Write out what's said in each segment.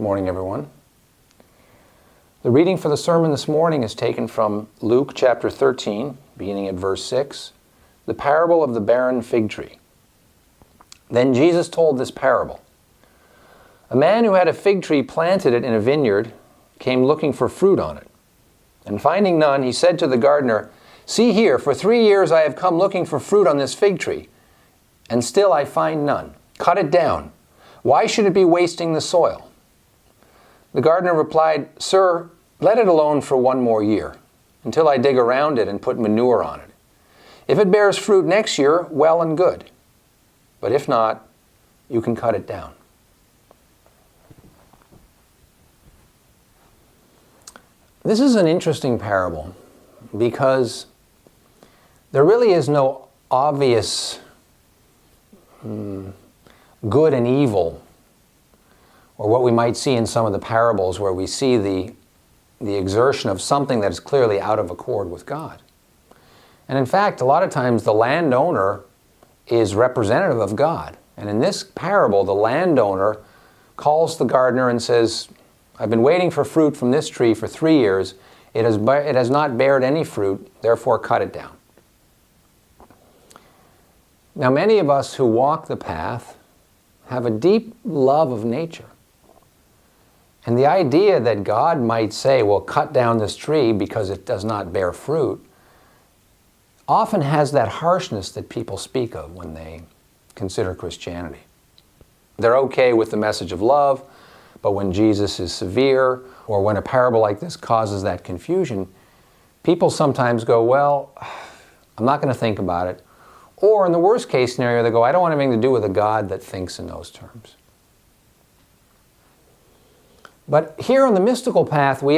morning, everyone. The reading for the sermon this morning is taken from Luke chapter 13, beginning at verse 6, the parable of the barren fig tree. Then Jesus told this parable. A man who had a fig tree planted it in a vineyard came looking for fruit on it. And finding none, he said to the gardener, "See here, for 3 years I have come looking for fruit on this fig tree, and still I find none. Cut it down. Why should it be wasting the soil?" The gardener replied, "Sir, let it alone for 1 more year, until I dig around it and put manure on it. If it bears fruit next year, well and good. But if not, you can cut it down." This is an interesting parable because there really is no obvious good and evil, or what we might see in some of the parables where we see the exertion of something that is clearly out of accord with God. And in fact, a lot of times the landowner is representative of God. And in this parable, the landowner calls the gardener and says, "I've been waiting for fruit from this tree for 3 years. It has not bared any fruit, therefore cut it down." Now, many of us who walk the path have a deep love of nature. And the idea that God might say, well, cut down this tree because it does not bear fruit, often has that harshness that people speak of when they consider Christianity. They're okay with the message of love, but when Jesus is severe, or when a parable like this causes that confusion, people sometimes go, well, I'm not going to think about it. Or in the worst case scenario, they go, I don't want anything to do with a God that thinks in those terms. But here on the mystical path, we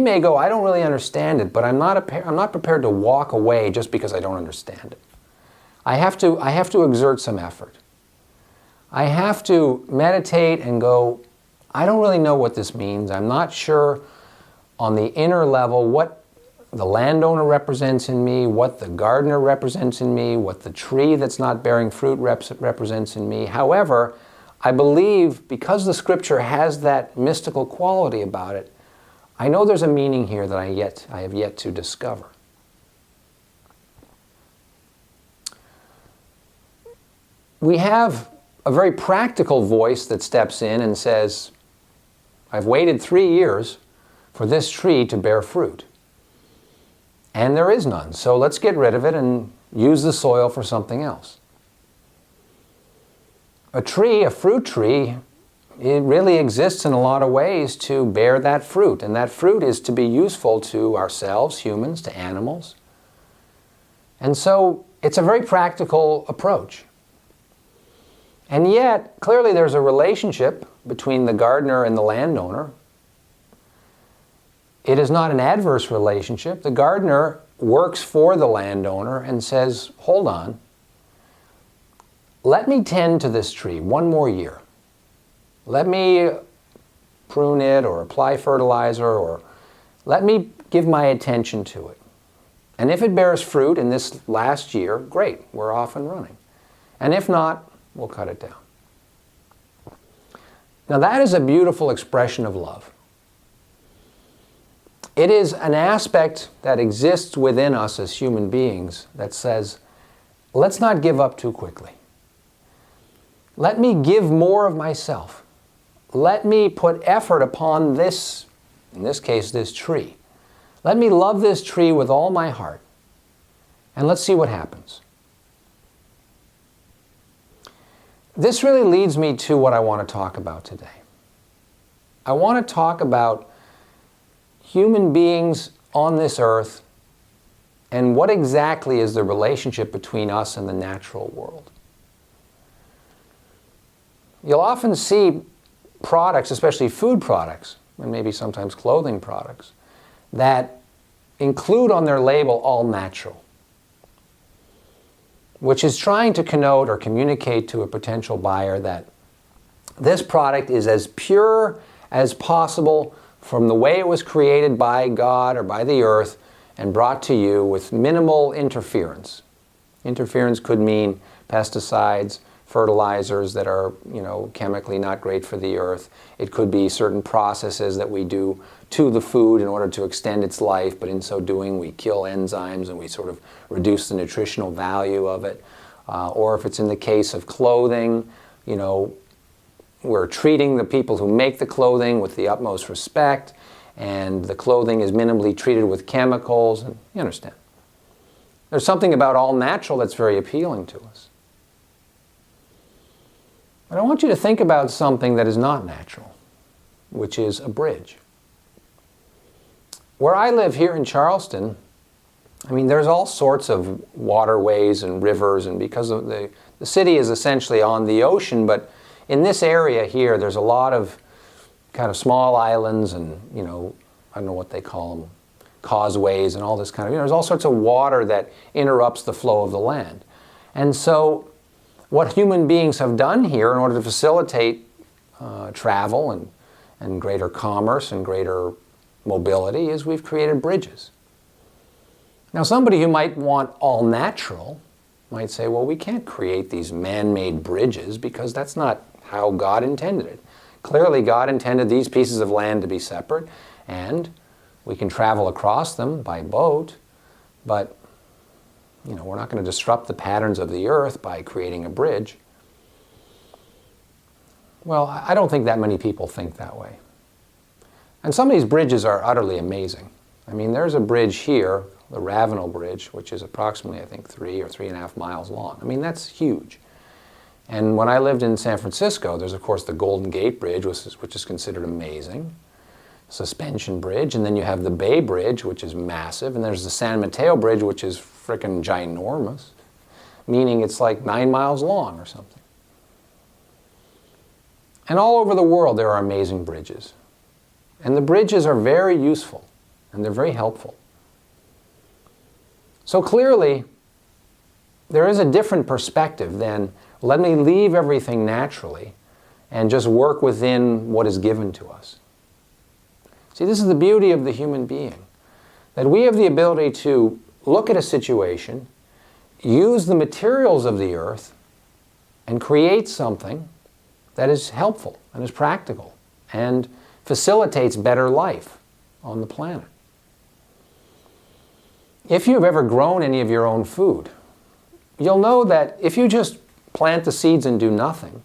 may go, I don't really understand it, but I'm not prepared to walk away just because I don't understand it. I have to exert some effort. I have to meditate and go, I don't really know what this means. I'm not sure on the inner level what the landowner represents in me, what the gardener represents in me, what the tree that's not bearing fruit represents in me. However, I believe because the Scripture has that mystical quality about it, I know there's a meaning here that I have yet to discover. We have a very practical voice that steps in and says, I've waited 3 years for this tree to bear fruit, and there is none. So let's get rid of it and use the soil for something else. A fruit tree, it really exists in a lot of ways to bear that fruit, and that fruit is to be useful to ourselves, humans, to animals. And so it's a very practical approach. And yet, clearly there's a relationship between the gardener and the landowner. It is not an adverse relationship. The gardener works for the landowner and says, hold on, let me tend to this tree 1 more year. Let me prune it or apply fertilizer, or let me give my attention to it. And if it bears fruit in this last year, great, we're off and running. And if not, we'll cut it down. Now that is a beautiful expression of love. It is an aspect that exists within us as human beings that says, let's not give up too quickly. Let me give more of myself. Let me put effort upon this, in this case, this tree. Let me love this tree with all my heart. And let's see what happens. This really leads me to what I want to talk about today. I want to talk about human beings on this earth and what exactly is the relationship between us and the natural world. You'll often see products, especially food products, and maybe sometimes clothing products, that include on their label all natural, which is trying to connote or communicate to a potential buyer that this product is as pure as possible from the way it was created by God or by the earth and brought to you with minimal interference. Interference could mean pesticides, fertilizers that are, chemically not great for the earth. It could be certain processes that we do to the food in order to extend its life, but in so doing we kill enzymes and we sort of reduce the nutritional value of it. Or if it's in the case of clothing, we're treating the people who make the clothing with the utmost respect, and the clothing is minimally treated with chemicals, and you understand. There's something about all natural that's very appealing to us. But I want you to think about something that is not natural, which is a bridge. Where I live here in Charleston, there's all sorts of waterways and rivers, and because of the city is essentially on the ocean, but in this area here, there's a lot of kind of small islands and, I don't know what they call them, causeways and all this kind of, there's all sorts of water that interrupts the flow of the land. And so what human beings have done here in order to facilitate travel and greater commerce and greater mobility is we've created bridges. Now somebody who might want all natural might say, well, we can't create these man-made bridges because that's not how God intended it. Clearly God intended these pieces of land to be separate, and we can travel across them by boat, but we're not going to disrupt the patterns of the earth by creating a bridge. Well, I don't think that many people think that way. And some of these bridges are utterly amazing. There's a bridge here, the Ravenel Bridge, which is approximately, I think, 3 or 3.5 miles long. That's huge. And when I lived in San Francisco, there's, of course, the Golden Gate Bridge, which is considered amazing. Suspension Bridge, and then you have the Bay Bridge, which is massive, and there's the San Mateo Bridge, which is frickin' ginormous, meaning it's like 9 miles long or something. And all over the world there are amazing bridges. And the bridges are very useful, and they're very helpful. So clearly, there is a different perspective than, let me leave everything naturally and just work within what is given to us. See, this is the beauty of the human being, that we have the ability to look at a situation, use the materials of the earth, and create something that is helpful and is practical and facilitates better life on the planet. If you've ever grown any of your own food, you'll know that if you just plant the seeds and do nothing,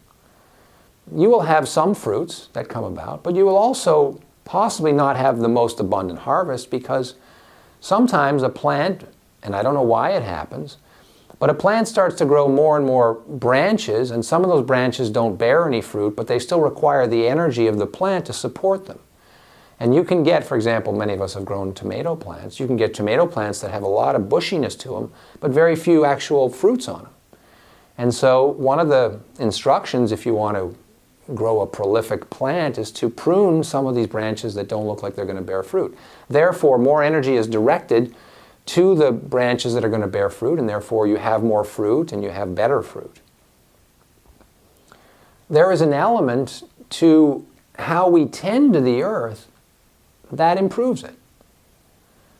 you will have some fruits that come about, but you will also possibly not have the most abundant harvest, because sometimes a plant, and I don't know why it happens, but a plant starts to grow more and more branches, and some of those branches don't bear any fruit, but they still require the energy of the plant to support them. And you can get, for example, many of us have grown tomato plants. You can get tomato plants that have a lot of bushiness to them, but very few actual fruits on them. And so one of the instructions, if you want to grow a prolific plant, is to prune some of these branches that don't look like they're going to bear fruit. Therefore, more energy is directed to the branches that are going to bear fruit, and therefore you have more fruit and you have better fruit. There is an element to how we tend to the earth that improves it.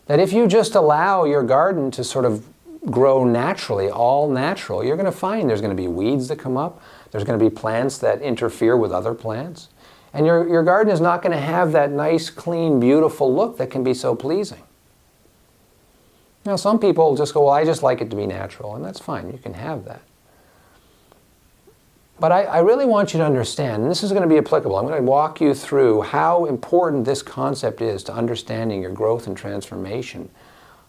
That if you just allow your garden to sort of grow naturally, all natural, you're going to find there's going to be weeds that come up, there's going to be plants that interfere with other plants, and your garden is not going to have that nice, clean, beautiful look that can be so pleasing. Now, some people just go, well, I just like it to be natural, and that's fine, you can have that. But I really want you to understand, and this is going to be applicable, I'm going to walk you through how important this concept is to understanding your growth and transformation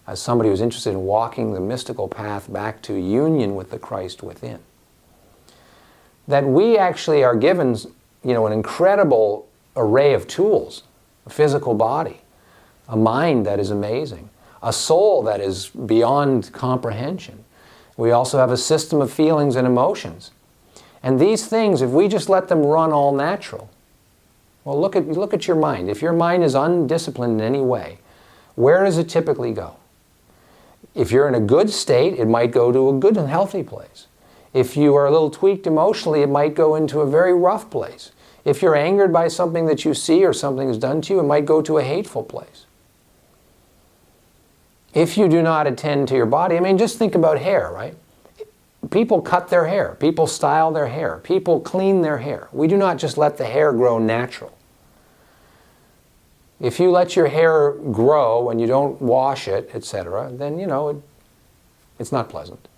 as somebody who's interested in walking the mystical path back to union with the Christ within. That we actually are given, an incredible array of tools, a physical body, a mind that is amazing, a soul that is beyond comprehension. We also have a system of feelings and emotions. And these things, if we just let them run all natural, well, look at your mind. If your mind is undisciplined in any way, where does it typically go? If you're in a good state, it might go to a good and healthy place. If you are a little tweaked emotionally, it might go into a very rough place. If you're angered by something that you see or something is done to you, it might go to a hateful place. If you do not attend to your body, just think about hair, right? people cut their hair. People style their hair. People clean their hair. We do not just let the hair grow natural. If you let your hair grow and you don't wash it, etc., then, it's not pleasant.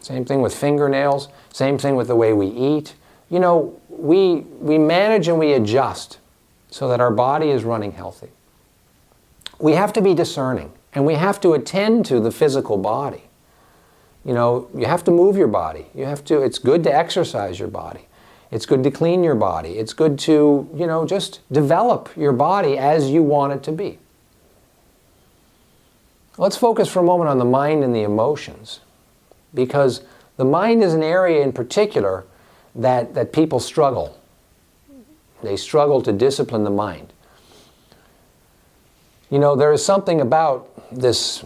Same thing with fingernails. Same thing with the way we eat. We manage and we adjust so that our body is running healthy. We have to be discerning, and we have to attend to the physical body. You have to move your body. It's good to exercise your body. It's good to clean your body. It's good to, just develop your body as you want it to be. Let's focus for a moment on the mind and the emotions, because the mind is an area in particular that people struggle. They struggle to discipline the mind. There is something about this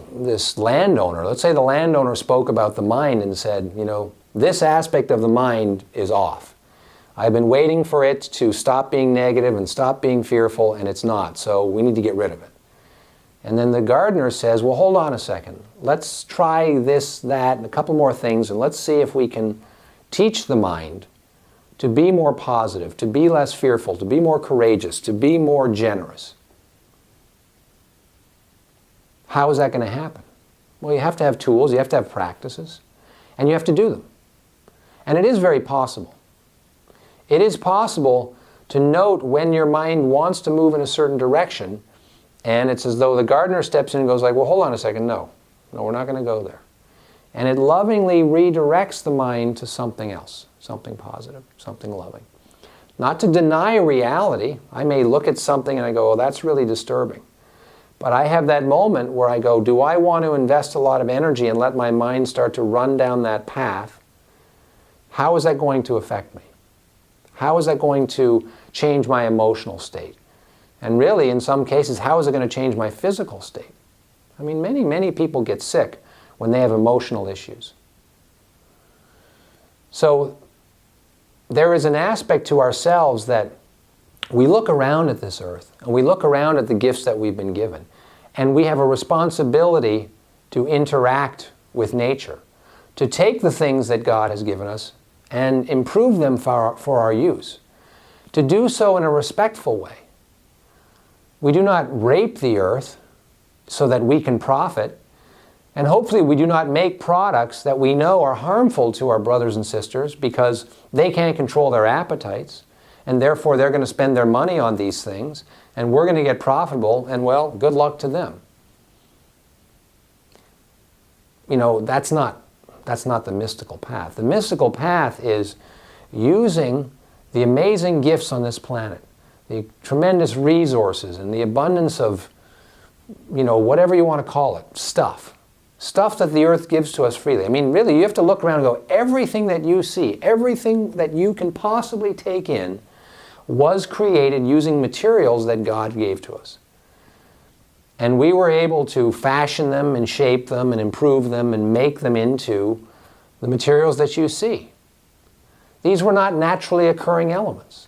landowner. Let's say the landowner spoke about the mind and said, this aspect of the mind is off. I've been waiting for it to stop being negative and stop being fearful, and it's not, so we need to get rid of it. And then the gardener says, well, hold on a second. Let's try this, that, and a couple more things, and let's see if we can teach the mind to be more positive, to be less fearful, to be more courageous, to be more generous. How is that going to happen? Well, you have to have tools, you have to have practices, and you have to do them. And it is very possible. It is possible to note when your mind wants to move in a certain direction, and it's as though the gardener steps in and goes like, well, hold on a second, no, we're not going to go there. And it lovingly redirects the mind to something else, something positive, something loving. Not to deny reality. I may look at something and I go, oh, that's really disturbing. But I have that moment where I go, do I want to invest a lot of energy and let my mind start to run down that path? How is that going to affect me? How is that going to change my emotional state? And really, in some cases, how is it going to change my physical state? I mean, many people get sick when they have emotional issues. So there is an aspect to ourselves that we look around at this earth, and we look around at the gifts that we've been given, and we have a responsibility to interact with nature, to take the things that God has given us and improve them for our use, to do so in a respectful way. We do not rape the earth so that we can profit, and hopefully we do not make products that we know are harmful to our brothers and sisters because they can't control their appetites, and therefore they're going to spend their money on these things, and we're going to get profitable, and well, good luck to them. That's not the mystical path. The mystical path is using the amazing gifts on this planet, the tremendous resources and the abundance of, whatever you want to call it, stuff that the earth gives to us freely. I mean, really, you have to look around and go, everything that you see, everything that you can possibly take in was created using materials that God gave to us. And we were able to fashion them and shape them and improve them and make them into the materials that you see. These were not naturally occurring elements.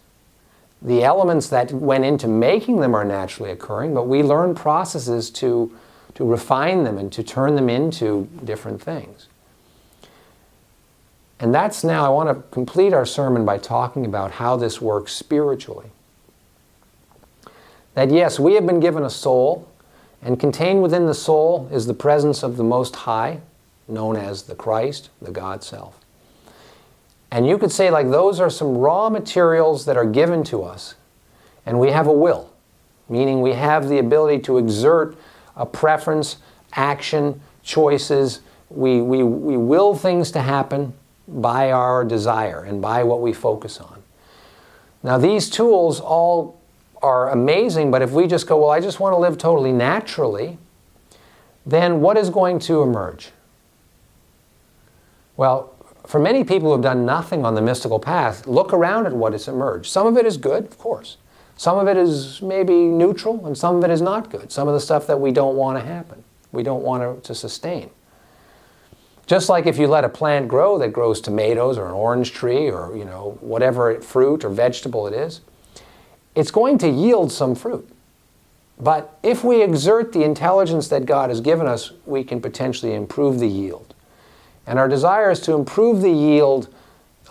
The elements that went into making them are naturally occurring, but we learn processes to refine them and to turn them into different things. And that's now, I want to complete our sermon by talking about how this works spiritually. That yes, we have been given a soul, and contained within the soul is the presence of the Most High, known as the Christ, the God Self. And you could say, like, those are some raw materials that are given to us, and we have a will, meaning we have the ability to exert a preference, action, choices. We will things to happen by our desire and by what we focus on. Now, these tools all are amazing, but if we just go, well, I just want to live totally naturally, then what is going to emerge? Well, for many people who have done nothing on the mystical path, look around at what has emerged. Some of it is good, of course. Some of it is maybe neutral, and some of it is not good. Some of the stuff that we don't want to happen, we don't want to sustain. Just like if you let a plant grow that grows tomatoes or an orange tree or whatever fruit or vegetable it is, it's going to yield some fruit. But if we exert the intelligence that God has given us, we can potentially improve the yield. And our desire is to improve the yield,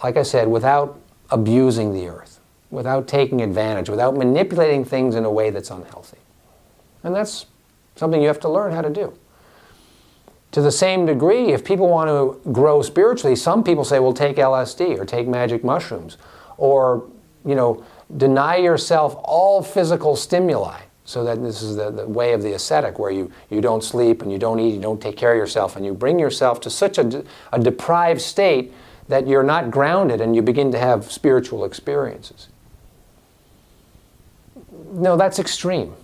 like I said, without abusing the earth, without taking advantage, without manipulating things in a way that's unhealthy. And that's something you have to learn how to do. To the same degree, if people want to grow spiritually, some people say, well, take LSD or take magic mushrooms, or, deny yourself all physical stimuli. So that this is the way of the ascetic, where you don't sleep and you don't eat, you don't take care of yourself, and you bring yourself to such a deprived state that you're not grounded and you begin to have spiritual experiences. No, that's extreme.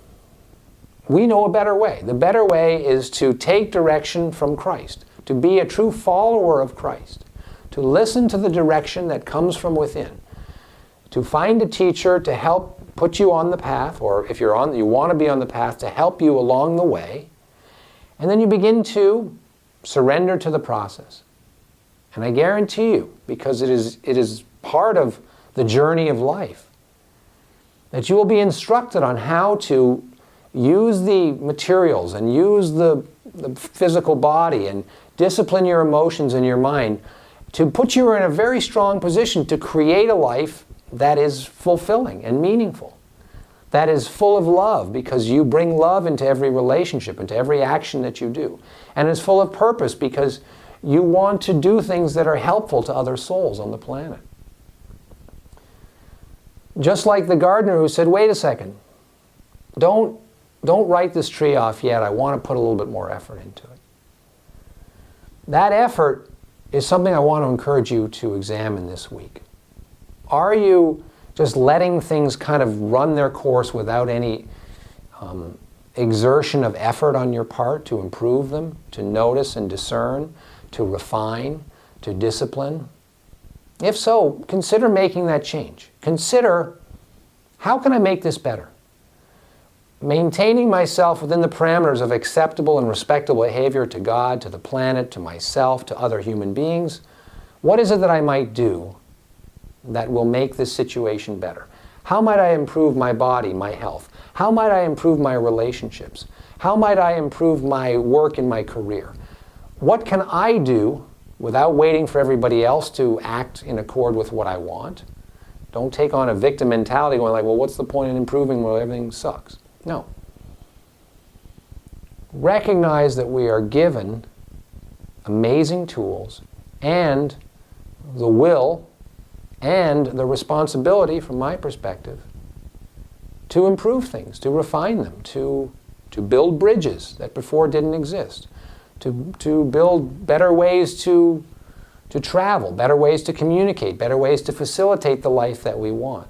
We know a better way. The better way is to take direction from Christ, to be a true follower of Christ, to listen to the direction that comes from within, to find a teacher to help put you on the path, or if you want to be on the path, to help you along the way, and then you begin to surrender to the process. And I guarantee you, because it is part of the journey of life, that you will be instructed on how to use the materials and use the physical body and discipline your emotions and your mind to put you in a very strong position to create a life that is fulfilling and meaningful, that is full of love, because you bring love into every relationship, into every action that you do, and is full of purpose because you want to do things that are helpful to other souls on the planet. Just like the gardener who said, wait a second, don't write this tree off yet, I want to put a little bit more effort into it. That effort is something I want to encourage you to examine this week. Are you just letting things kind of run their course without any exertion of effort on your part to improve them, to notice and discern, to refine, to discipline? If so, consider making that change. Consider, how can I make this better? Maintaining myself within the parameters of acceptable and respectable behavior to God, to the planet, to myself, to other human beings. What is it that I might do that will make this situation better? How might I improve my body, my health? How might I improve my relationships? How might I improve my work and my career? What can I do without waiting for everybody else to act in accord with what I want? Don't take on a victim mentality going like, well, what's the point in improving when everything sucks? No. Recognize that we are given amazing tools and the will and the responsibility, from my perspective, to improve things, to refine them, to build bridges that before didn't exist, to build better ways to travel, better ways to communicate, better ways to facilitate the life that we want.